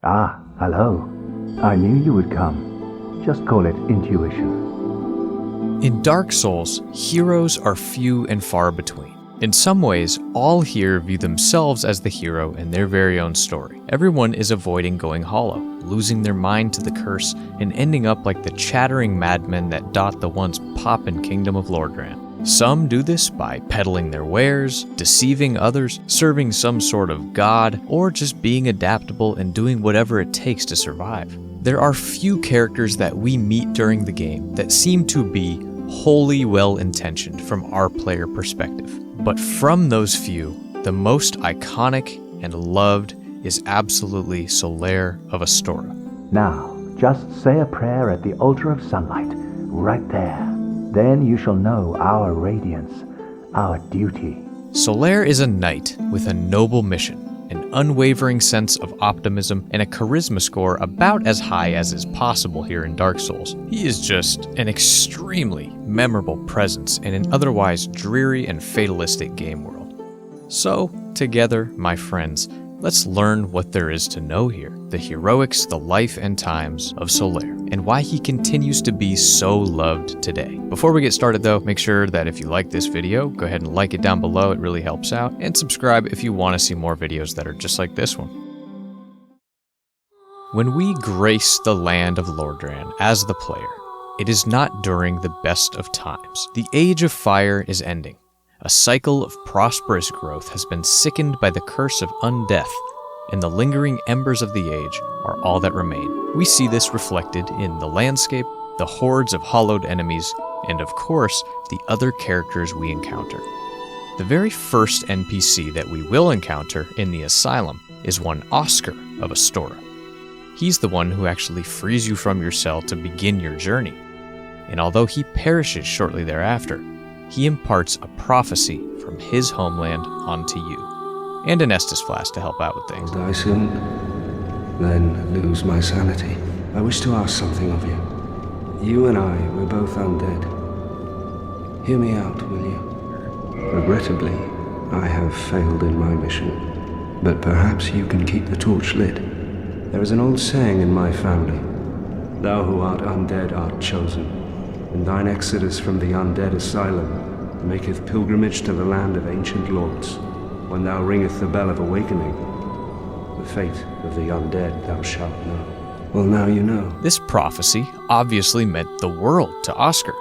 Ah, hello. I knew you would come. Just call it intuition. In Dark Souls, heroes are few and far between. In some ways, all here view themselves as the hero in their very own story. Everyone is avoiding going hollow, losing their mind to the curse, and ending up like the chattering madmen that dot the once poppin' kingdom of Lordran. Some do this by peddling their wares, deceiving others, serving some sort of god, or just being adaptable and doing whatever it takes to survive. There are few characters that we meet during the game that seem to be wholly well-intentioned from our player perspective. But from those few, the most iconic and loved is absolutely Solaire of Astora. Now, just say a prayer at the altar of sunlight, right there. Then you shall know our radiance, our duty. Solaire is a knight with a noble mission, an unwavering sense of optimism, and a charisma score about as high as is possible here in Dark Souls. He is just an extremely memorable presence in an otherwise dreary and fatalistic game world. So, together, my friends, let's learn what there is to know here, the heroics, the life and times of Solaire, and why he continues to be so loved today. Before we get started though, make sure that if you like this video, go ahead and like it down below, it really helps out, and subscribe if you want to see more videos that are just like this one. When we grace the land of Lordran as the player, it is not during the best of times. The Age of Fire is ending. A cycle of prosperous growth has been sickened by the curse of undeath, and the lingering embers of the age are all that remain. We see this reflected in the landscape, the hordes of hollowed enemies, and of course, the other characters we encounter. The very first NPC that we will encounter in the asylum is one Oscar of Astora. He's the one who actually frees you from your cell to begin your journey, and although he perishes shortly thereafter, he imparts a prophecy from his homeland onto you, and an Estus flask to help out with things. Die soon, then lose my sanity. I wish to ask something of you. You and I were both undead. Hear me out, will you? Regrettably, I have failed in my mission, but perhaps you can keep the torch lit. There is an old saying in my family, "Thou who art undead art chosen." And thine exodus from the undead asylum maketh pilgrimage to the land of ancient lords. When thou ringeth the bell of awakening, the fate of the undead thou shalt know. Well, now you know. This prophecy obviously meant the world to Oscar.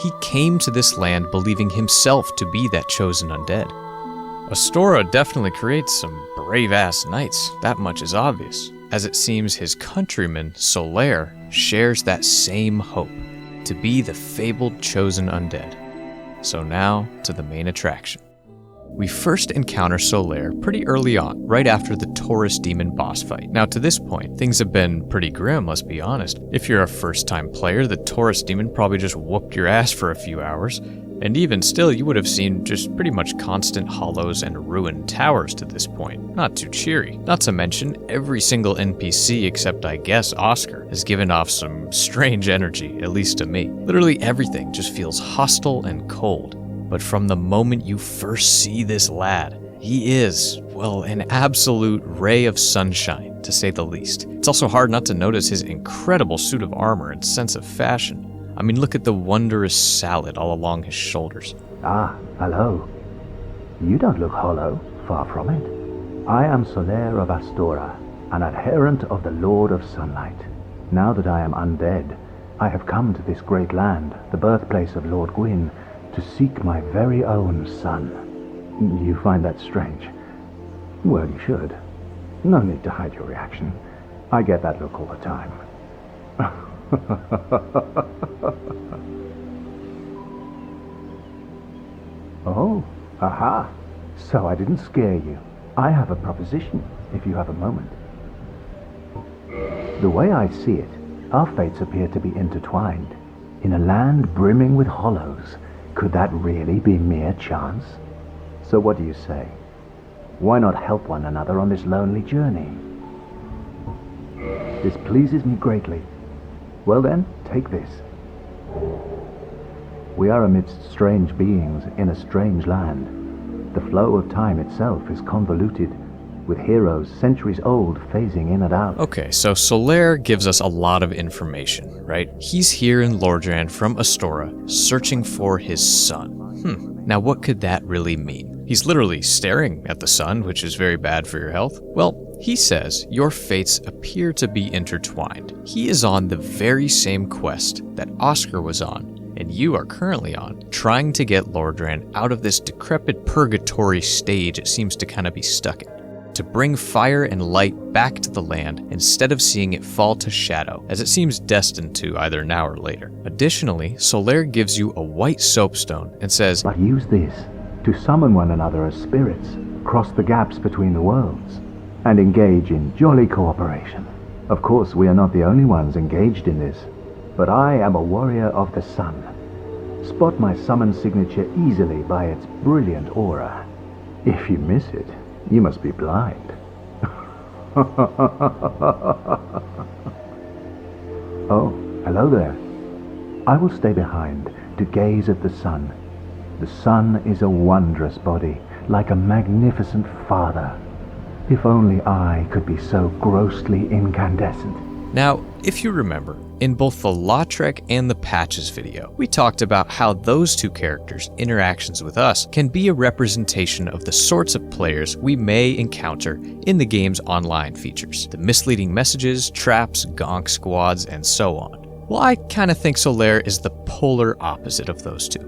He came to this land believing himself to be that chosen undead. Astora definitely creates some brave-ass knights, that much is obvious, as it seems his countryman, Solaire, shares that same hope, to be the fabled chosen undead. So now, to the main attraction. We first encounter Solaire pretty early on, right after the Taurus Demon boss fight. Now to this point, things have been pretty grim, let's be honest. If you're a first-time player, the Taurus Demon probably just whooped your ass for a few hours, and even still, you would have seen just pretty much constant hollows and ruined towers to this point. Not too cheery. Not to mention, every single NPC except I guess Oscar has given off some strange energy, at least to me. Literally everything just feels hostile and cold. But from the moment you first see this lad, he is, well, an absolute ray of sunshine, to say the least. It's also hard not to notice his incredible suit of armor and sense of fashion. I mean, look at the wondrous salad all along his shoulders. Ah, hello. You don't look hollow, far from it. I am Solaire of Astora, an adherent of the Lord of Sunlight. Now that I am undead, I have come to this great land, the birthplace of Lord Gwyn, to seek my very own son. You find that strange? Well, you should. No need to hide your reaction. I get that look all the time. Oh, aha. So I didn't scare you. I have a proposition, if you have a moment. The way I see it, our fates appear to be intertwined. In a land brimming with hollows, could that really be mere chance? So what do you say? Why not help one another on this lonely journey? This pleases me greatly. Well then, take this. We are amidst strange beings in a strange land. The flow of time itself is convoluted, with heroes centuries old phasing in and out. Okay, so Solaire gives us a lot of information, right? He's here in Lordran from Astora, searching for his son. Now what could that really mean? He's literally staring at the sun, which is very bad for your health. Well, he says your fates appear to be intertwined. He is on the very same quest that Oscar was on, and you are currently on, trying to get Lordran out of this decrepit purgatory stage it seems to kind of be stuck in, to bring fire and light back to the land instead of seeing it fall to shadow, as it seems destined to either now or later. Additionally, Solaire gives you a white soapstone and says, But use this to summon one another as spirits, cross the gaps between the worlds, and engage in jolly cooperation. Of course, we are not the only ones engaged in this, but I am a warrior of the sun. Spot my summon signature easily by its brilliant aura. If you miss it, you must be blind. Oh, hello there. I will stay behind to gaze at the sun. The sun is a wondrous body, like a magnificent father. If only I could be so grossly incandescent. Now, if you remember, in both the Lautrec and the Patches video, we talked about how those two characters' interactions with us can be a representation of the sorts of players we may encounter in the game's online features. The misleading messages, traps, gonk squads, and so on. Well, I kind of think Solaire is the polar opposite of those two.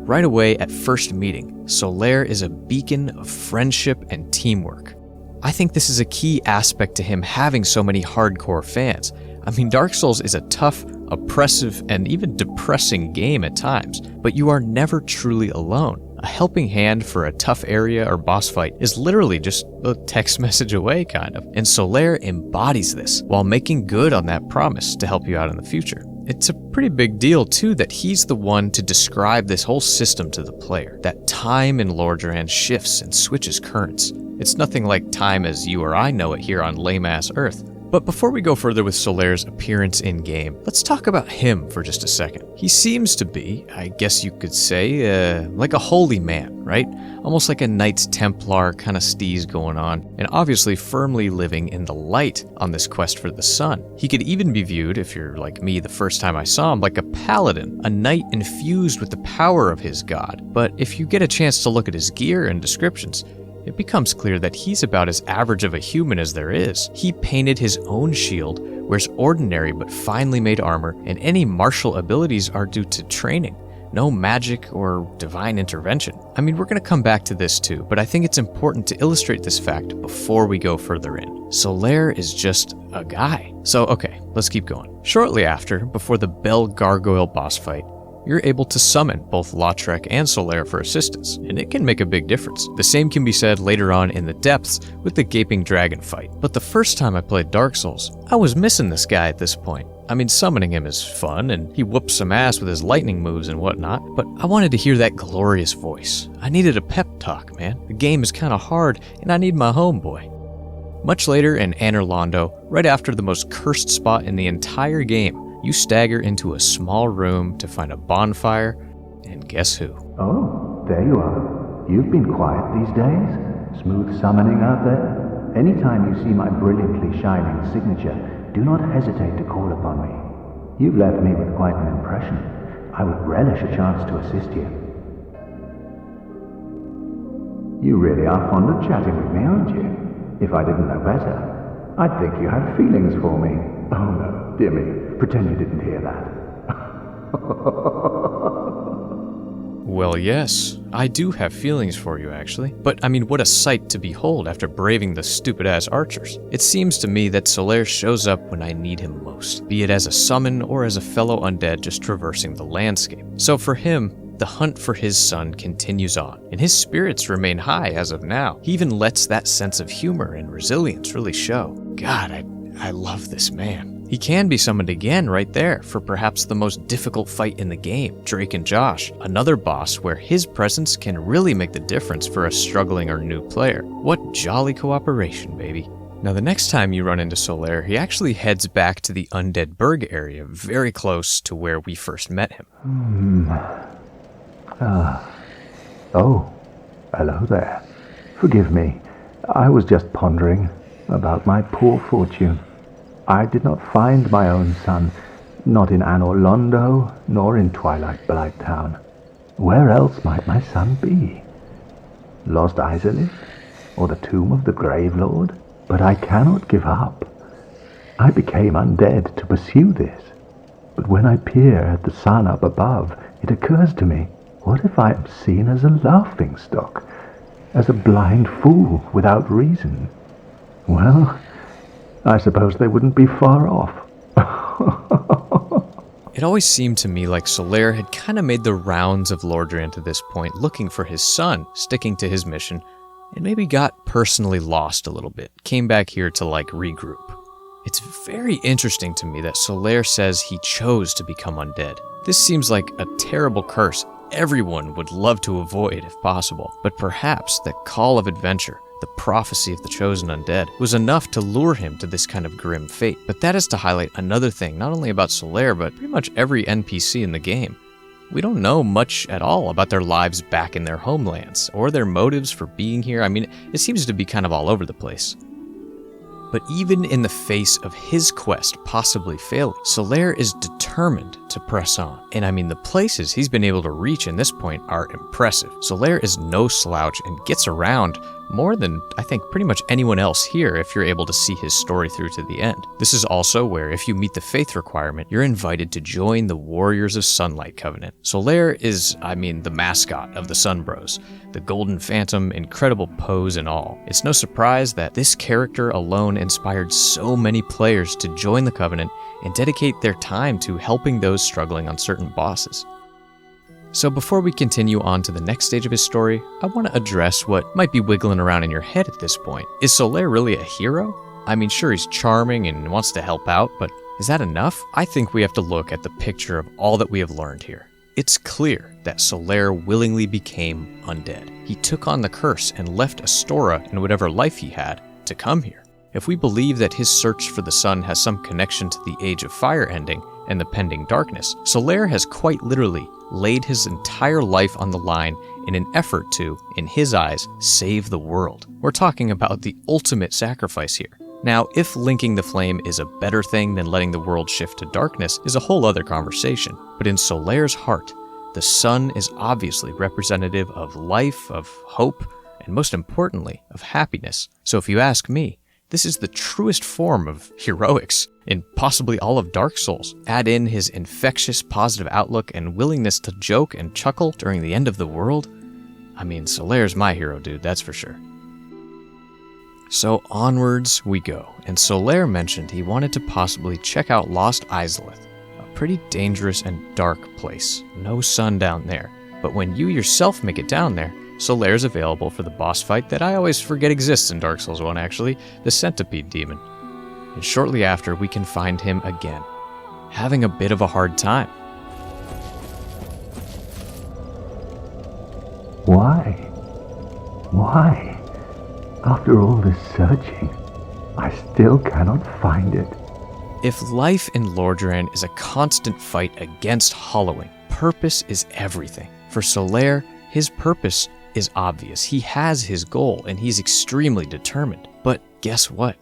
Right away at first meeting, Solaire is a beacon of friendship and teamwork. I think this is a key aspect to him having so many hardcore fans. I mean, Dark Souls is a tough, oppressive, and even depressing game at times, but you are never truly alone. A helping hand for a tough area or boss fight is literally just a text message away, kind of. And Solaire embodies this while making good on that promise to help you out in the future. It's a pretty big deal, too, that he's the one to describe this whole system to the player, that time in Lordran shifts and switches currents. It's nothing like time as you or I know it here on lame-ass Earth. But before we go further with Solaire's appearance in-game, let's talk about him for just a second. He seems to be, I guess you could say, like a holy man, right? Almost like a Knights Templar kind of steez going on, and obviously firmly living in the light on this quest for the sun. He could even be viewed, if you're like me the first time I saw him, like a paladin, a knight infused with the power of his god. But if you get a chance to look at his gear and descriptions, it becomes clear that he's about as average of a human as there is. He painted his own shield, wears ordinary but finely made armor, and any martial abilities are due to training. No magic or divine intervention. I mean, we're going to come back to this too, but I think it's important to illustrate this fact before we go further in. Solaire is just a guy. So, okay, let's keep going. Shortly after, before the Bell Gargoyle boss fight, you're able to summon both Lautrec and Solaire for assistance, and it can make a big difference. The same can be said later on in the depths with the Gaping Dragon fight. But the first time I played Dark Souls, I was missing this guy at this point. I mean, summoning him is fun, and he whoops some ass with his lightning moves and whatnot, but I wanted to hear that glorious voice. I needed a pep talk, man. The game is kinda hard, and I need my homeboy. Much later in Anor Londo, right after the most cursed spot in the entire game, you stagger into a small room to find a bonfire, and guess who? Oh, there you are. You've been quiet these days. Smooth summoning out there. Anytime you see my brilliantly shining signature, do not hesitate to call upon me. You've left me with quite an impression. I would relish a chance to assist you. You really are fond of chatting with me, aren't you? If I didn't know better, I'd think you had feelings for me. Oh no, dear me. Pretend you didn't hear that. Well, yes, I do have feelings for you, actually. But, I mean, what a sight to behold after braving the stupid-ass archers. It seems to me that Solaire shows up when I need him most, be it as a summon or as a fellow undead just traversing the landscape. So for him, the hunt for his son continues on, and his spirits remain high as of now. He even lets that sense of humor and resilience really show. God, I love this man. He can be summoned again right there for perhaps the most difficult fight in the game, Drake and Josh, another boss where his presence can really make the difference for a struggling or new player. What jolly cooperation, baby. Now the next time you run into Solaire, he actually heads back to the Undead Burg area, very close to where we first met him. Oh, hello there. Forgive me. I was just pondering about my poor fortune. I did not find my own son, not in Anor Londo, nor in Twilight Blight Town. Where else might my son be? Lost Izalith, or the tomb of the Grave Lord? But I cannot give up. I became undead to pursue this. But when I peer at the sun up above, it occurs to me, what if I am seen as a laughingstock, as a blind fool without reason? Well, I suppose they wouldn't be far off. It always seemed to me like Solaire had kind of made the rounds of Lordran to this point, looking for his son, sticking to his mission, and maybe got personally lost a little bit, came back here to regroup. It's very interesting to me that Solaire says he chose to become undead. This seems like a terrible curse everyone would love to avoid if possible, but perhaps that call of adventure, the prophecy of the chosen undead, was enough to lure him to this kind of grim fate. But that is to highlight another thing, not only about Solaire, but pretty much every NPC in the game. We don't know much at all about their lives back in their homelands, or their motives for being here. I mean, it seems to be kind of all over the place. But even in the face of his quest possibly failing, Solaire is determined to press on. And I mean, the places he's been able to reach in this point are impressive. Solaire is no slouch and gets around more than, I think, pretty much anyone else here if you're able to see his story through to the end. This is also where, if you meet the faith requirement, you're invited to join the Warriors of Sunlight Covenant. Solaire is, the mascot of the Sun Bros, the Golden Phantom, incredible pose and all. It's no surprise that this character alone inspired so many players to join the Covenant and dedicate their time to helping those struggling on certain bosses. So before we continue on to the next stage of his story, I want to address what might be wiggling around in your head at this point. Is Solaire really a hero? Sure, he's charming and wants to help out, but is that enough? I think we have to look at the picture of all that we have learned here. It's clear that Solaire willingly became undead. He took on the curse and left Astora and whatever life he had to come here. If we believe that his search for the sun has some connection to the Age of Fire ending and the pending darkness, Solaire has quite literally laid his entire life on the line in an effort to, in his eyes, save the world. We're talking about the ultimate sacrifice here. Now, if linking the flame is a better thing than letting the world shift to darkness is a whole other conversation. But in Solaire's heart, the sun is obviously representative of life, of hope, and most importantly, of happiness. So if you ask me, this is the truest form of heroics in possibly all of Dark Souls. Add in his infectious positive outlook and willingness to joke and chuckle during the end of the world. Solaire's my hero, dude, that's for sure. So onwards we go, and Solaire mentioned he wanted to possibly check out Lost Izalith, a pretty dangerous and dark place. No sun down there. But when you yourself make it down there, Solaire's available for the boss fight that I always forget exists in Dark Souls 1 actually, the Centipede Demon. And shortly after, we can find him again, having a bit of a hard time. Why? After all this searching, I still cannot find it. If life in Lordran is a constant fight against hollowing, purpose is everything. For Solaire, his purpose is obvious. He has his goal, and he's extremely determined. But guess what?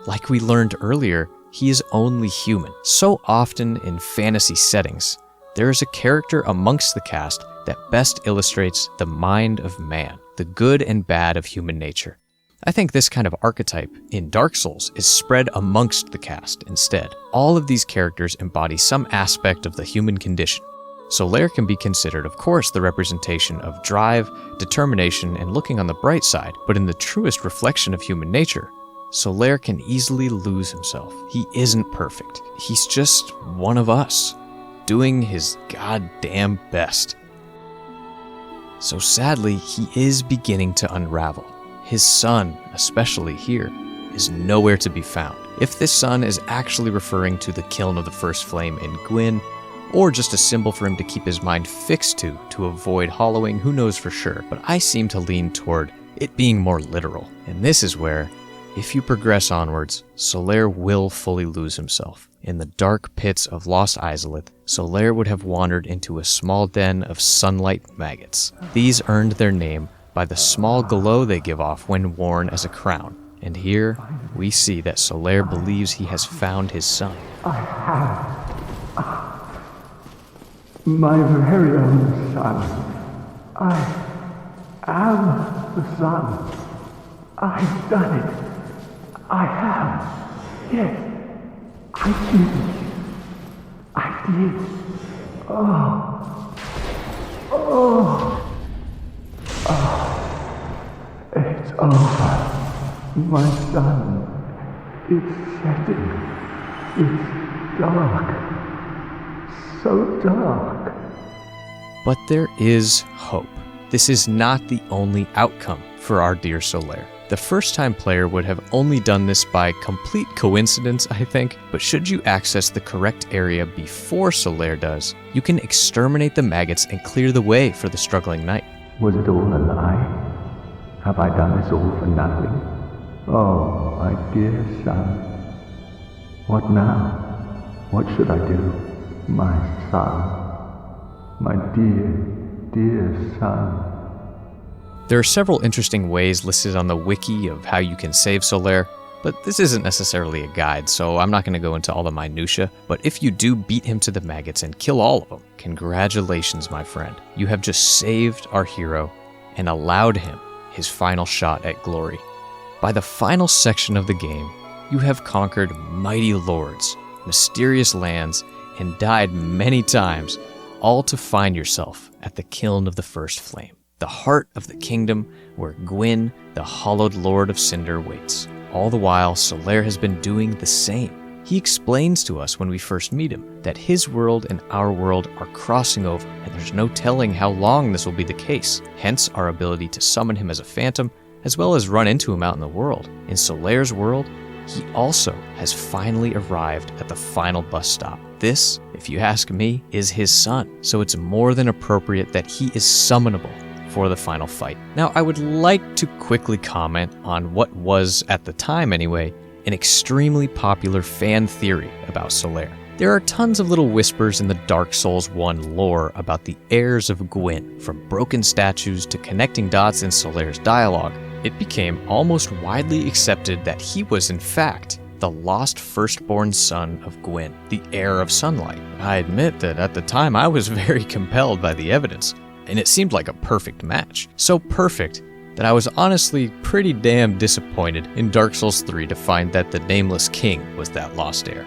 Like we learned earlier, he is only human. So often in fantasy settings, there is a character amongst the cast that best illustrates the mind of man, the good and bad of human nature. I think this kind of archetype in Dark Souls is spread amongst the cast instead. All of these characters embody some aspect of the human condition. Solaire can be considered, of course, the representation of drive, determination, and looking on the bright side, but in the truest reflection of human nature, Solaire can easily lose himself. He isn't perfect. He's just one of us, doing his goddamn best. So sadly, he is beginning to unravel. His son, especially here, is nowhere to be found. If this sun is actually referring to the kiln of the first flame in Gwyn, or just a symbol for him to keep his mind fixed to avoid hollowing, who knows for sure, but I seem to lean toward it being more literal. And this is where, if you progress onwards, Solaire will fully lose himself. In the dark pits of Lost Izalith, Solaire would have wandered into a small den of sunlight maggots. These earned their name by the small glow they give off when worn as a crown. And here we see that Solaire believes he has found his son. I have my very own son. I am the son. I've done it. I have. Yes, I did it. I did. Oh. Oh. Oh. It's over. My son. It's setting. It's dark. So dark. But there is hope. This is not the only outcome for our dear Solaire. The first-time player would have only done this by complete coincidence, I think, but should you access the correct area before Solaire does, you can exterminate the maggots and clear the way for the struggling knight. Was it all a lie? Have I done this all for nothing? Oh, my dear son. What now? What should I do? My son. My dear, dear son. There are several interesting ways listed on the wiki of how you can save Solaire, but this isn't necessarily a guide, so I'm not going to go into all the minutiae. But if you do beat him to the maggots and kill all of them, congratulations, my friend. You have just saved our hero and allowed him his final shot at glory. By the final section of the game, you have conquered mighty lords, mysterious lands, and died many times, all to find yourself at the kiln of the first flame, the heart of the kingdom where Gwyn, the hallowed Lord of Cinder, waits. All the while, Solaire has been doing the same. He explains to us when we first meet him that his world and our world are crossing over, and there's no telling how long this will be the case, hence our ability to summon him as a phantom, as well as run into him out in the world. In Solaire's world, he also has finally arrived at the final bus stop. This, if you ask me, is his son, so it's more than appropriate that he is summonable for the final fight. Now, I would like to quickly comment on what was, at the time anyway, an extremely popular fan theory about Solaire. There are tons of little whispers in the Dark Souls 1 lore about the heirs of Gwyn, from broken statues to connecting dots in Solaire's dialogue. It became almost widely accepted that he was, in fact, the lost firstborn son of Gwyn, the heir of sunlight. I admit that at the time I was very compelled by the evidence, and it seemed like a perfect match. So perfect that I was honestly pretty damn disappointed in Dark Souls 3 to find that the Nameless King was that lost heir.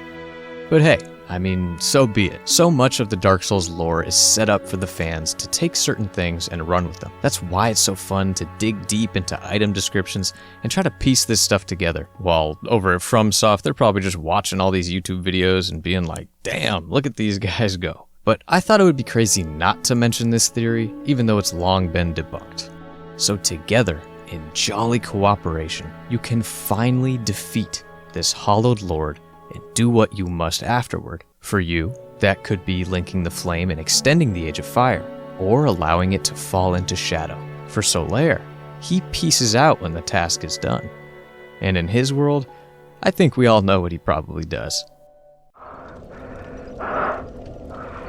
But hey, I mean, so be it. So much of the Dark Souls lore is set up for the fans to take certain things and run with them. That's why it's so fun to dig deep into item descriptions and try to piece this stuff together. While over at FromSoft, they're probably just watching all these YouTube videos and being like, damn, look at these guys go. But I thought it would be crazy not to mention this theory, even though it's long been debunked. So together, in jolly cooperation, you can finally defeat this hallowed lord and do what you must afterward. For you, that could be linking the flame and extending the Age of Fire, or allowing it to fall into shadow. For Solaire, he pieces out when the task is done. And in his world, I think we all know what he probably does.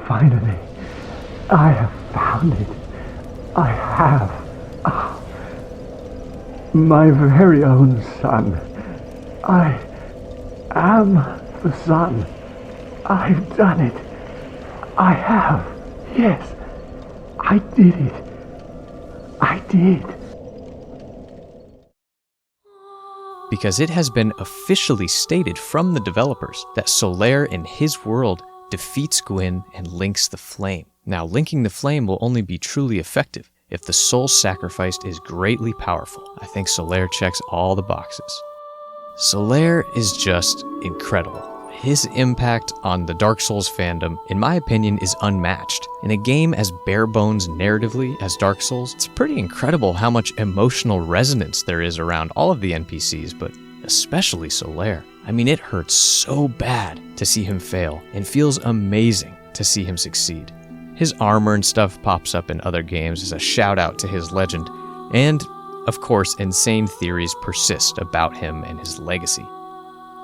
Finally, I have found it. I have. My very own son. I am the son. I've done it. I have. Yes, I did it. I did. Because it has been officially stated from the developers that Solaire in his world defeats Gwyn and links the flame. Now, linking the flame will only be truly effective if the soul sacrificed is greatly powerful. I think Solaire checks all the boxes. Solaire is just incredible. His impact on the Dark Souls fandom, in my opinion, is unmatched. In a game as bare-bones narratively as Dark Souls, it's pretty incredible how much emotional resonance there is around all of the NPCs, but especially Solaire. I mean, it hurts so bad to see him fail, and feels amazing to see him succeed. His armor and stuff pops up in other games as a shout-out to his legend, and, of course, insane theories persist about him and his legacy.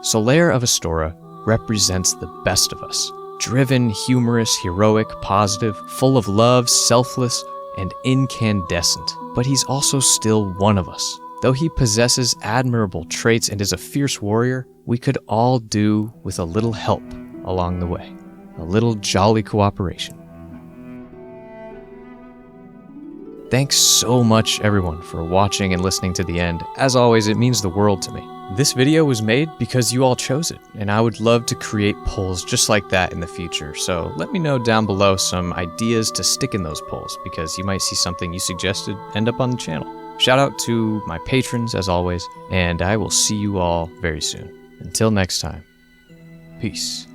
Solaire of Astora represents the best of us. Driven, humorous, heroic, positive, full of love, selfless, and incandescent, but he's also still one of us. Though he possesses admirable traits and is a fierce warrior, we could all do with a little help along the way, a little jolly cooperation. Thanks so much, everyone, for watching and listening to the end. As always, it means the world to me. This video was made because you all chose it, and I would love to create polls just like that in the future, so let me know down below some ideas to stick in those polls, because you might see something you suggested end up on the channel. Shout out to my patrons, as always, and I will see you all very soon. Until next time, peace.